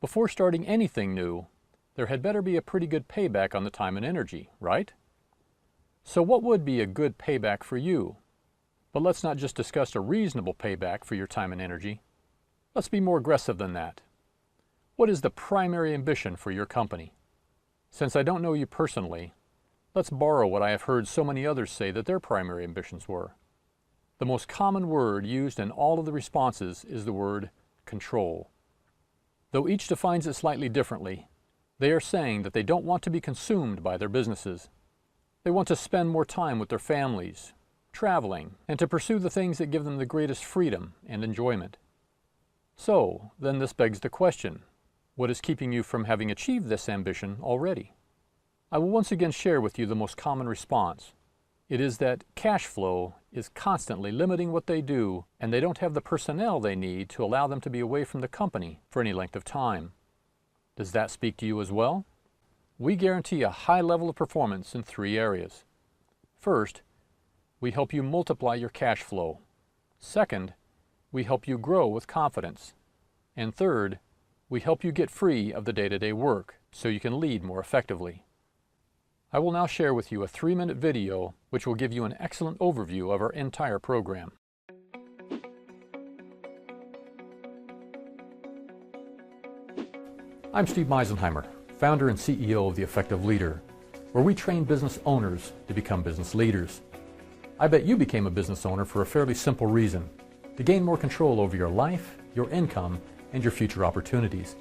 Before starting anything new, there had better be a pretty good payback on the time and energy, right? So what would be a good payback for you? But let's not just discuss a reasonable payback for your time and energy. Let's be more aggressive than that. What is the primary ambition for your company? Since I don't know you personally, let's borrow what I have heard so many others say that their primary ambitions were. The most common word used in all of the responses is the word control. Though each defines it slightly differently, they are saying that they don't want to be consumed by their businesses. They want to spend more time with their families, traveling, and to pursue the things that give them the greatest freedom and enjoyment. So, then this begs the question, what is keeping you from having achieved this ambition already? I will once again share with you the most common response. It is that cash flow is constantly limiting what they do, and they don't have the personnel they need to allow them to be away from the company for any length of time. Does that speak to you as well? We guarantee a high level of performance in 3 areas. First, we help you multiply your cash flow. Second, we help you grow with confidence. And third, we help you get free of the day-to-day work so you can lead more effectively. I will now share with you a 3-minute video which will give you an excellent overview of our entire program. I'm Steve Meisenheimer, founder and CEO of The Effective Leader, where we train business owners to become business leaders. I bet you became a business owner for a fairly simple reason: to gain more control over your life, your income, and your future opportunities.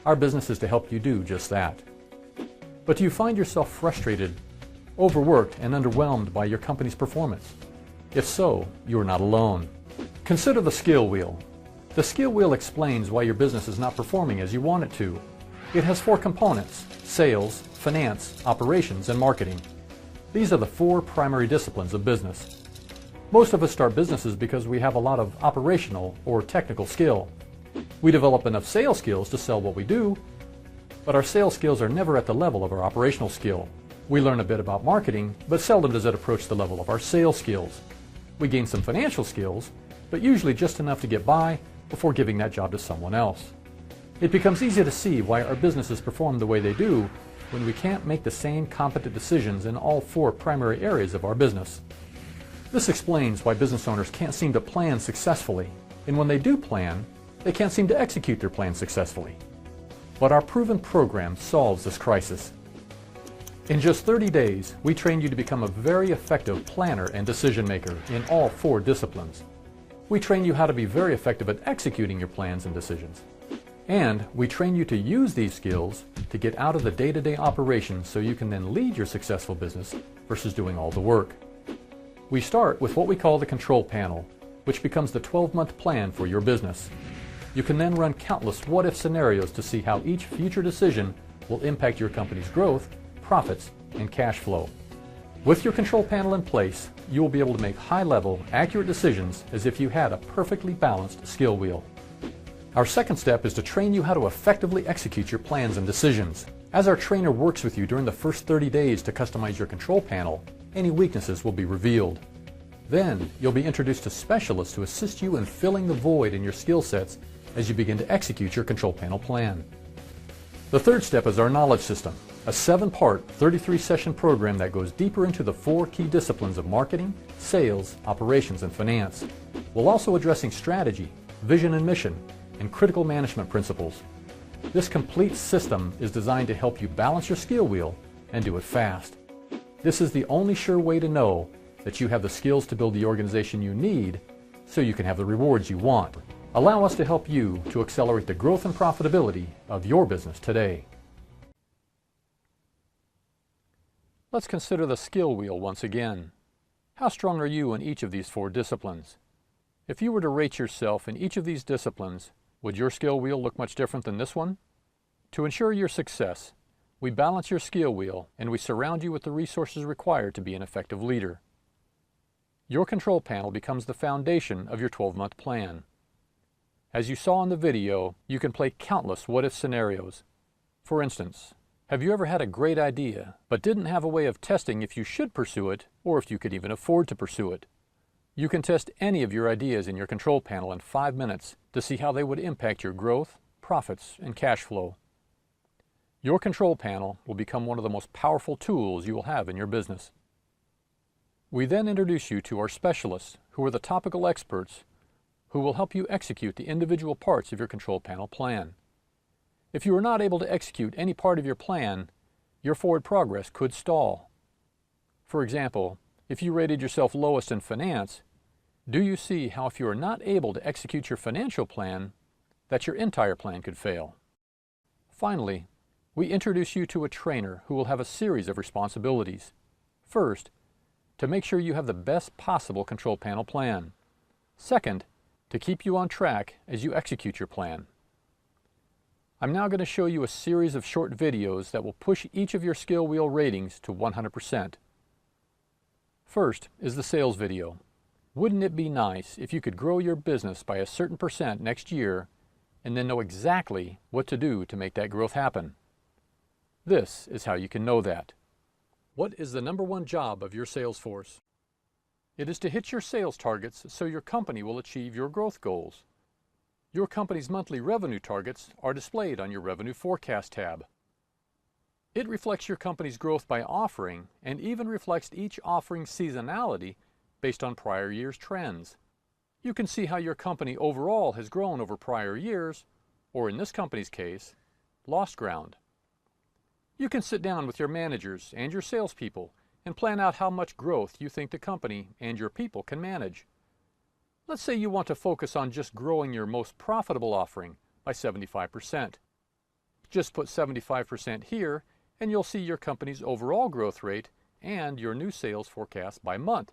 Our business is to help you do just that. But do you find yourself frustrated, overworked, and underwhelmed by your company's performance? If so, you are not alone. Consider the skill wheel. The skill wheel explains why your business is not performing as you want it to. It has 4 components: sales, finance, operations, and marketing. These are the 4 primary disciplines of business. Most of us start businesses because we have a lot of operational or technical skill. We develop enough sales skills to sell what we do, but our sales skills are never at the level of our operational skill. We learn a bit about marketing, but seldom does it approach the level of our sales skills. We gain some financial skills, but usually just enough to get by before giving that job to someone else. It becomes easy to see why our businesses perform the way they do when we can't make the same competent decisions in all 4 primary areas of our business. This explains why business owners can't seem to plan successfully, and when they do plan, they can't seem to execute their plan successfully. But our proven program solves this crisis. In just 30 days, we train you to become a very effective planner and decision maker in all 4 disciplines. We train you how to be very effective at executing your plans and decisions. And we train you to use these skills to get out of the day-to-day operations so you can then lead your successful business versus doing all the work. We start with what we call the control panel, which becomes the 12-month plan for your business. You can then run countless what-if scenarios to see how each future decision will impact your company's growth, profits, and cash flow. With your control panel in place, you will be able to make high-level, accurate decisions as if you had a perfectly balanced skill wheel. Our second step is to train you how to effectively execute your plans and decisions. As our trainer works with you during the first 30 days to customize your control panel, any weaknesses will be revealed. Then, you'll be introduced to specialists to assist you in filling the void in your skill sets as you begin to execute your control panel plan. The third step is our knowledge system, a 7-part, 33-session program that goes deeper into the 4 key disciplines of marketing, sales, operations, and finance, while also addressing strategy, vision and mission, and critical management principles. This complete system is designed to help you balance your skill wheel and do it fast. This is the only sure way to know that you have the skills to build the organization you need so you can have the rewards you want. Allow us to help you to accelerate the growth and profitability of your business today. Let's consider the skill wheel once again. How strong are you in each of these 4 disciplines? If you were to rate yourself in each of these disciplines, would your skill wheel look much different than this one? To ensure your success, we balance your skill wheel and we surround you with the resources required to be an effective leader. Your control panel becomes the foundation of your 12-month plan. As you saw in the video, you can play countless what-if scenarios. For instance, have you ever had a great idea, but didn't have a way of testing if you should pursue it, or if you could even afford to pursue it? You can test any of your ideas in your control panel in 5 minutes to see how they would impact your growth, profits, and cash flow. Your control panel will become one of the most powerful tools you will have in your business. We then introduce you to our specialists, who are the topical experts who will help you execute the individual parts of your control panel plan. If you are not able to execute any part of your plan, your forward progress could stall. For example, if you rated yourself lowest in finance, do you see how if you are not able to execute your financial plan, that your entire plan could fail? Finally, we introduce you to a trainer who will have a series of responsibilities. First, to make sure you have the best possible control panel plan. Second, to keep you on track as you execute your plan. I'm now going to show you a series of short videos that will push each of your skill wheel ratings to 100%. First is the sales video. Wouldn't it be nice if you could grow your business by a certain percent next year and then know exactly what to do to make that growth happen? This is how you can know that. What is the number one job of your sales force? It is to hit your sales targets so your company will achieve your growth goals. Your company's monthly revenue targets are displayed on your Revenue Forecast tab. It reflects your company's growth by offering and even reflects each offering's seasonality based on prior year's trends. You can see how your company overall has grown over prior years, or in this company's case, lost ground. You can sit down with your managers and your salespeople and plan out how much growth you think the company and your people can manage. Let's say you want to focus on just growing your most profitable offering by 75%. Just put 75% here and you'll see your company's overall growth rate and your new sales forecast by month,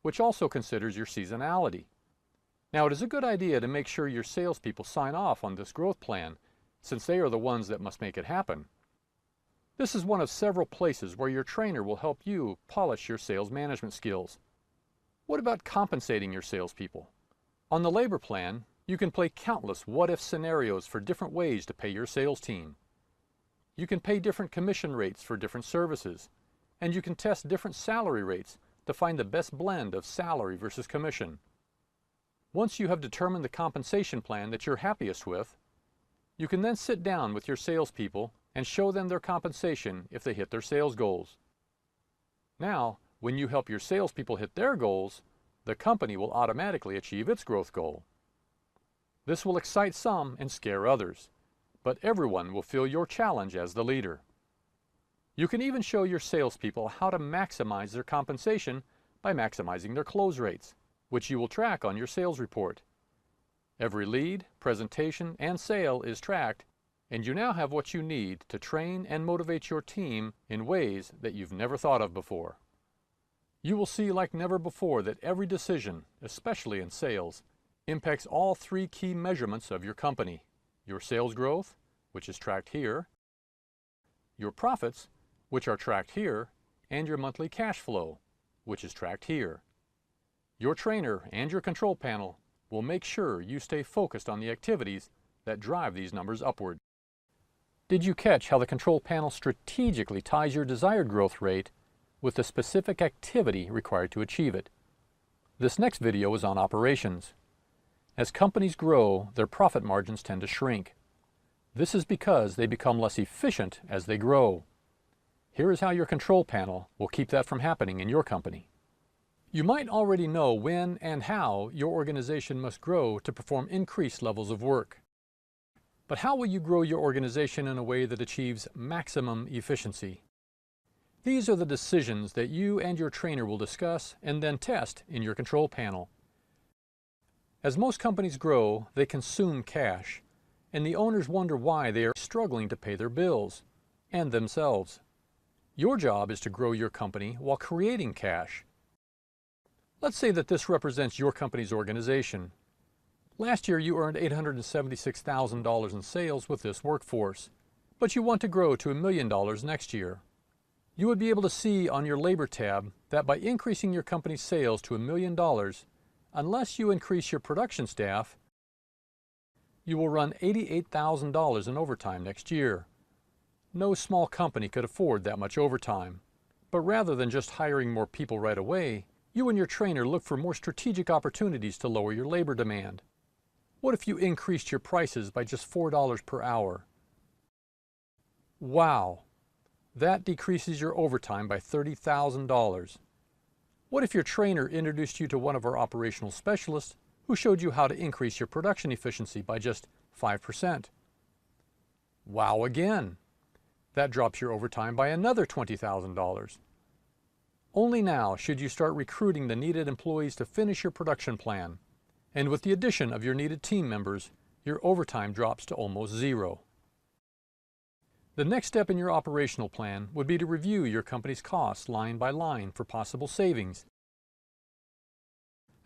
which also considers your seasonality. Now, it is a good idea to make sure your salespeople sign off on this growth plan, since they are the ones that must make it happen. This is one of several places where your trainer will help you polish your sales management skills. What about compensating your salespeople? On the labor plan, you can play countless what-if scenarios for different ways to pay your sales team. You can pay different commission rates for different services, and you can test different salary rates to find the best blend of salary versus commission. Once you have determined the compensation plan that you're happiest with, you can then sit down with your salespeople and show them their compensation if they hit their sales goals. Now, when you help your salespeople hit their goals, the company will automatically achieve its growth goal. This will excite some and scare others, but everyone will feel your challenge as the leader. You can even show your salespeople how to maximize their compensation by maximizing their close rates, which you will track on your sales report. Every lead, presentation, and sale is tracked, and you now have what you need to train and motivate your team in ways that you've never thought of before. You will see like never before that every decision, especially in sales, impacts all three key measurements of your company: your sales growth, which is tracked here, your profits, which are tracked here, and your monthly cash flow, which is tracked here. Your trainer and your control panel will make sure you stay focused on the activities that drive these numbers upward. Did you catch how the control panel strategically ties your desired growth rate with the specific activity required to achieve it? This next video is on operations. As companies grow, their profit margins tend to shrink. This is because they become less efficient as they grow. Here is how your control panel will keep that from happening in your company. You might already know when and how your organization must grow to perform increased levels of work. But how will you grow your organization in a way that achieves maximum efficiency? These are the decisions that you and your trainer will discuss and then test in your control panel. As most companies grow, they consume cash, and the owners wonder why they are struggling to pay their bills and themselves. Your job is to grow your company while creating cash. Let's say that this represents your company's organization. Last year you earned $876,000 in sales with this workforce, but you want to grow to $1 million next year. You would be able to see on your labor tab that by increasing your company's sales to $1 million, unless you increase your production staff, you will run $88,000 in overtime next year. No small company could afford that much overtime. But rather than just hiring more people right away, you and your trainer look for more strategic opportunities to lower your labor demand. What if you increased your prices by just $4 per hour? Wow, that decreases your overtime by $30,000. What if your trainer introduced you to one of our operational specialists who showed you how to increase your production efficiency by just 5%? Wow again, that drops your overtime by another $20,000. Only now should you start recruiting the needed employees to finish your production plan. And with the addition of your needed team members, your overtime drops to almost zero. The next step in your operational plan would be to review your company's costs line by line for possible savings,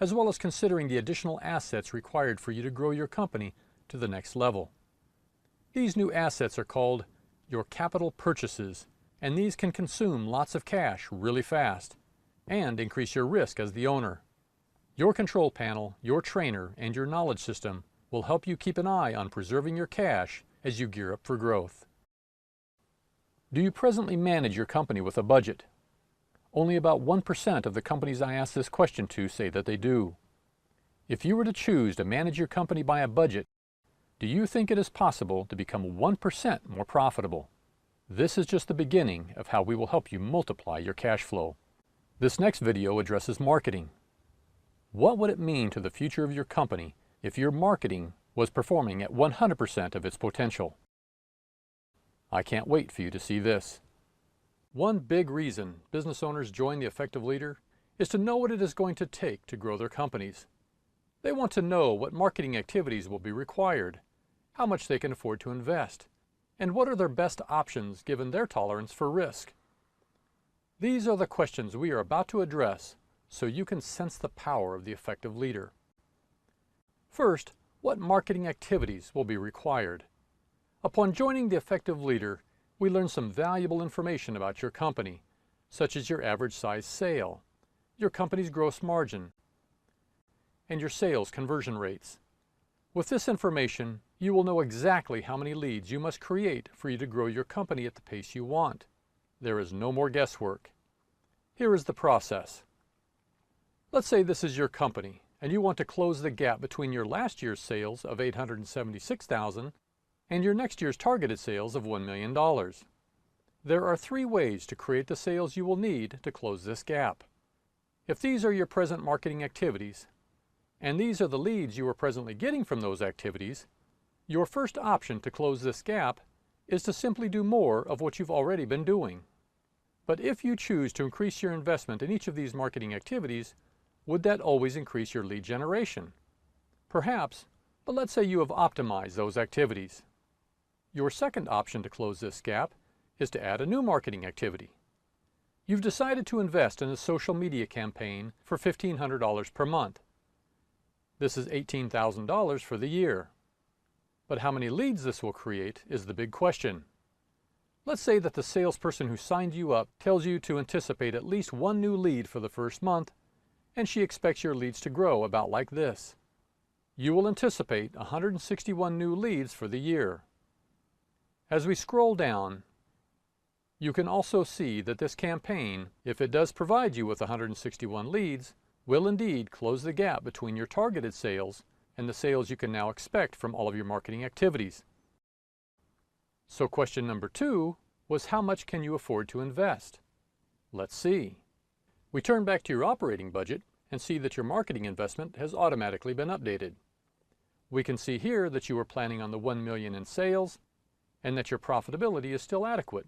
as well as considering the additional assets required for you to grow your company to the next level. These new assets are called your capital purchases, and these can consume lots of cash really fast and increase your risk as the owner. Your control panel, your trainer, and your knowledge system will help you keep an eye on preserving your cash as you gear up for growth. Do you presently manage your company with a budget? Only about 1% of the companies I ask this question to say that they do. If you were to choose to manage your company by a budget, do you think it is possible to become 1% more profitable? This is just the beginning of how we will help you multiply your cash flow. This next video addresses marketing. What would it mean to the future of your company if your marketing was performing at 100% of its potential? I can't wait for you to see this. One big reason business owners join the Effective Leader is to know what it is going to take to grow their companies. They want to know what marketing activities will be required, how much they can afford to invest, and what are their best options given their tolerance for risk. These are the questions we are about to address so you can sense the power of the Effective Leader. First, what marketing activities will be required? Upon joining the Effective Leader, we learn some valuable information about your company, such as your average size sale, your company's gross margin, and your sales conversion rates. With this information, you will know exactly how many leads you must create for you to grow your company at the pace you want. There is no more guesswork. Here is the process. Let's say this is your company, and you want to close the gap between your last year's sales of $876,000 and your next year's targeted sales of $1 million. There are 3 ways to create the sales you will need to close this gap. If these are your present marketing activities, and these are the leads you are presently getting from those activities, your first option to close this gap is to simply do more of what you've already been doing. But if you choose to increase your investment in each of these marketing activities, would that always increase your lead generation? Perhaps, but let's say you have optimized those activities. Your second option to close this gap is to add a new marketing activity. You've decided to invest in a social media campaign for $1,500 per month. This is $18,000 for the year. But how many leads this will create is the big question. Let's say that the salesperson who signed you up tells you to anticipate at least 1 new lead for the first month, and she expects your leads to grow about like this. You will anticipate 161 new leads for the year. As we scroll down, you can also see that this campaign, if it does provide you with 161 leads, will indeed close the gap between your targeted sales and the sales you can now expect from all of your marketing activities. So question number 2 was, how much can you afford to invest? Let's see. We turn back to your operating budget and see that your marketing investment has automatically been updated. We can see here that you were planning on the $1 million in sales and that your profitability is still adequate.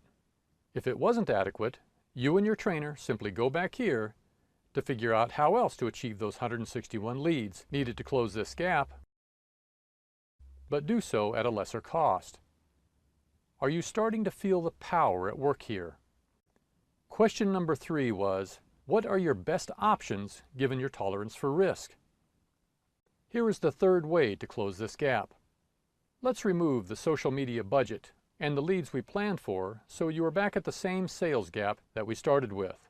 If it wasn't adequate, you and your trainer simply go back here to figure out how else to achieve those 161 leads needed to close this gap, but do so at a lesser cost. Are you starting to feel the power at work here? Question number 3 was, what are your best options given your tolerance for risk? Here is the third way to close this gap. Let's remove the social media budget and the leads we planned for so you are back at the same sales gap that we started with.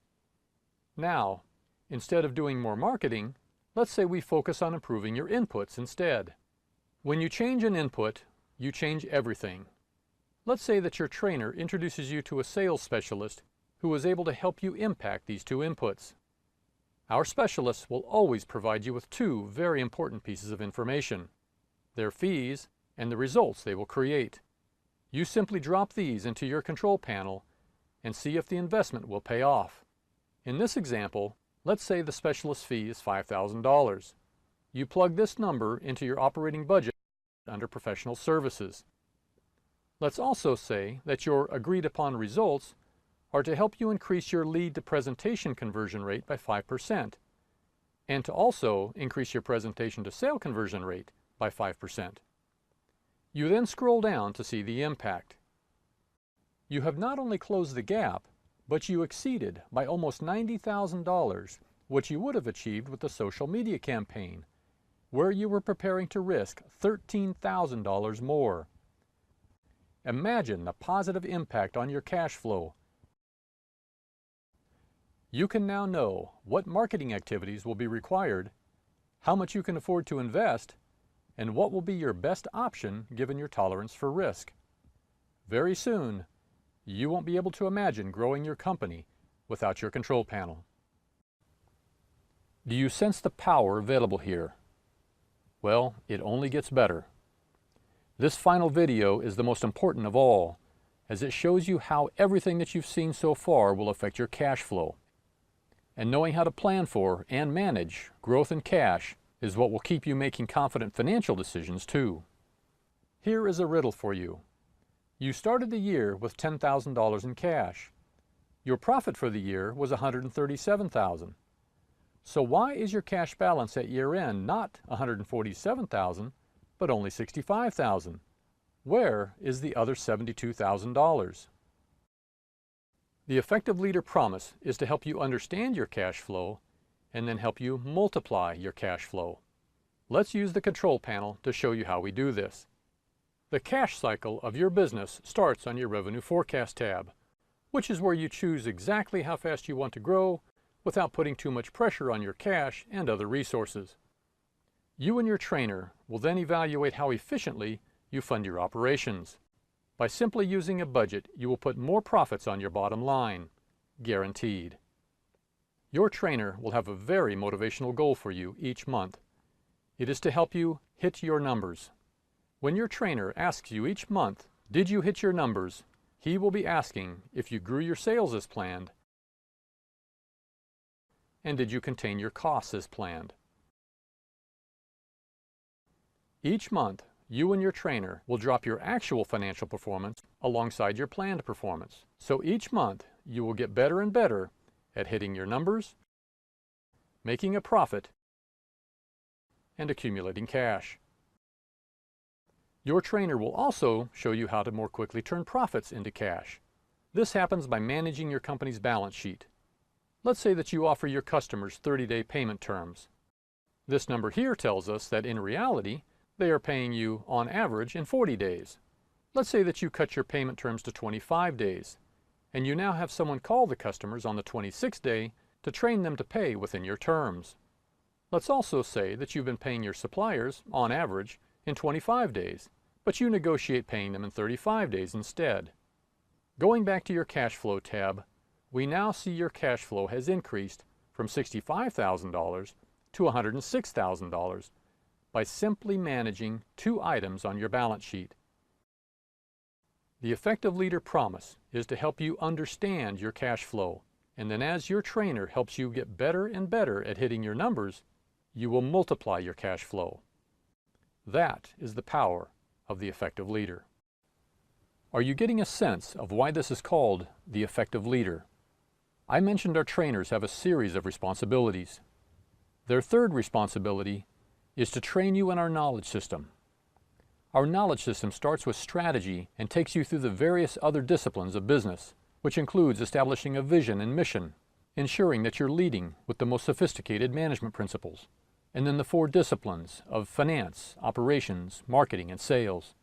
Now, instead of doing more marketing, let's say we focus on improving your inputs instead. When you change an input, you change everything. Let's say that your trainer introduces you to a sales specialist who is able to help you impact these 2 inputs. Our specialists will always provide you with 2 very important pieces of information. their fees, and the results they will create. You simply drop these into your control panel and see if the investment will pay off. In this example, let's say the specialist fee is $5,000. You plug this number into your operating budget under professional services. Let's also say that your agreed upon results are to help you increase your lead to presentation conversion rate by 5%, and to also increase your presentation to sale conversion rate by 5%. You then scroll down to see the impact. You have not only closed the gap, but you exceeded by almost $90,000 what you would have achieved with the social media campaign, where you were preparing to risk $13,000 more. Imagine the positive impact on your cash flow. You can now know what marketing activities will be required, how much you can afford to invest, and what will be your best option given your tolerance for risk. Very soon, you won't be able to imagine growing your company without your control panel. Do you sense the power available here? Well, it only gets better. This final video is the most important of all, as it shows you how everything that you've seen so far will affect your cash flow. And knowing how to plan for and manage growth in cash is what will keep you making confident financial decisions too. Here is a riddle for you. You started the year with $10,000 in cash. Your profit for the year was $137,000. So why is your cash balance at year end not $147,000, but only $65,000? Where is the other $72,000? The Effective Leader promise is to help you understand your cash flow and then help you multiply your cash flow. Let's use the control panel to show you how we do this. The cash cycle of your business starts on your Revenue Forecast tab, which is where you choose exactly how fast you want to grow without putting too much pressure on your cash and other resources. You and your trainer will then evaluate how efficiently you fund your operations. By simply using a budget, you will put more profits on your bottom line, guaranteed. Your trainer will have a very motivational goal for you each month. It is to help you hit your numbers. When your trainer asks you each month, "Did you hit your numbers?" he will be asking if you grew your sales as planned, and did you contain your costs as planned. Each month, you and your trainer will drop your actual financial performance alongside your planned performance. So each month, you will get better and better at hitting your numbers, making a profit, and accumulating cash. Your trainer will also show you how to more quickly turn profits into cash. This happens by managing your company's balance sheet. Let's say that you offer your customers 30-day payment terms. This number here tells us that in reality, they are paying you on average in 40 days. Let's say that you cut your payment terms to 25 days, and you now have someone call the customers on the 26th day to train them to pay within your terms. Let's also say that you've been paying your suppliers, on average, in 25 days, but you negotiate paying them in 35 days instead. Going back to your cash flow tab, we now see your cash flow has increased from $65,000 to $106,000 by simply managing two items on your balance sheet. The Effective Leader promise is to help you understand your cash flow, and then as your trainer helps you get better and better at hitting your numbers, you will multiply your cash flow. That is the power of the Effective Leader. Are you getting a sense of why this is called the Effective Leader? I mentioned our trainers have a series of responsibilities. Their third responsibility is to train you in our knowledge system. Our knowledge system starts with strategy and takes you through the various other disciplines of business, which includes establishing a vision and mission, ensuring that you're leading with the most sophisticated management principles, and then the four disciplines of finance, operations, marketing, and sales.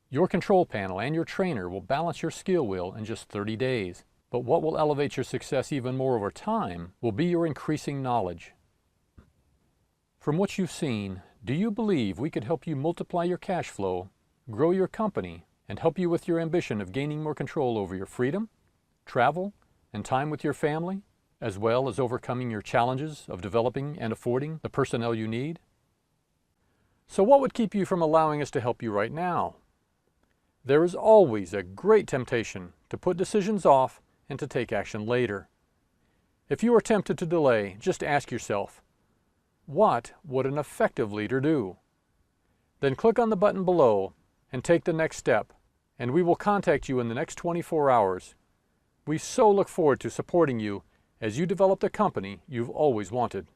Your control panel and your trainer will balance your skill wheel in just 30 days, but what will elevate your success even more over time will be your increasing knowledge. From what you've seen, do you believe we could help you multiply your cash flow, grow your company, and help you with your ambition of gaining more control over your freedom, travel, and time with your family, as well as overcoming your challenges of developing and affording the personnel you need? So what would keep you from allowing us to help you right now? There is always a great temptation to put decisions off and to take action later. If you are tempted to delay, just ask yourself, what would an effective leader do? Then click on the button below and take the next step, and we will contact you in the next 24 hours. We so look forward to supporting you as you develop the company you've always wanted.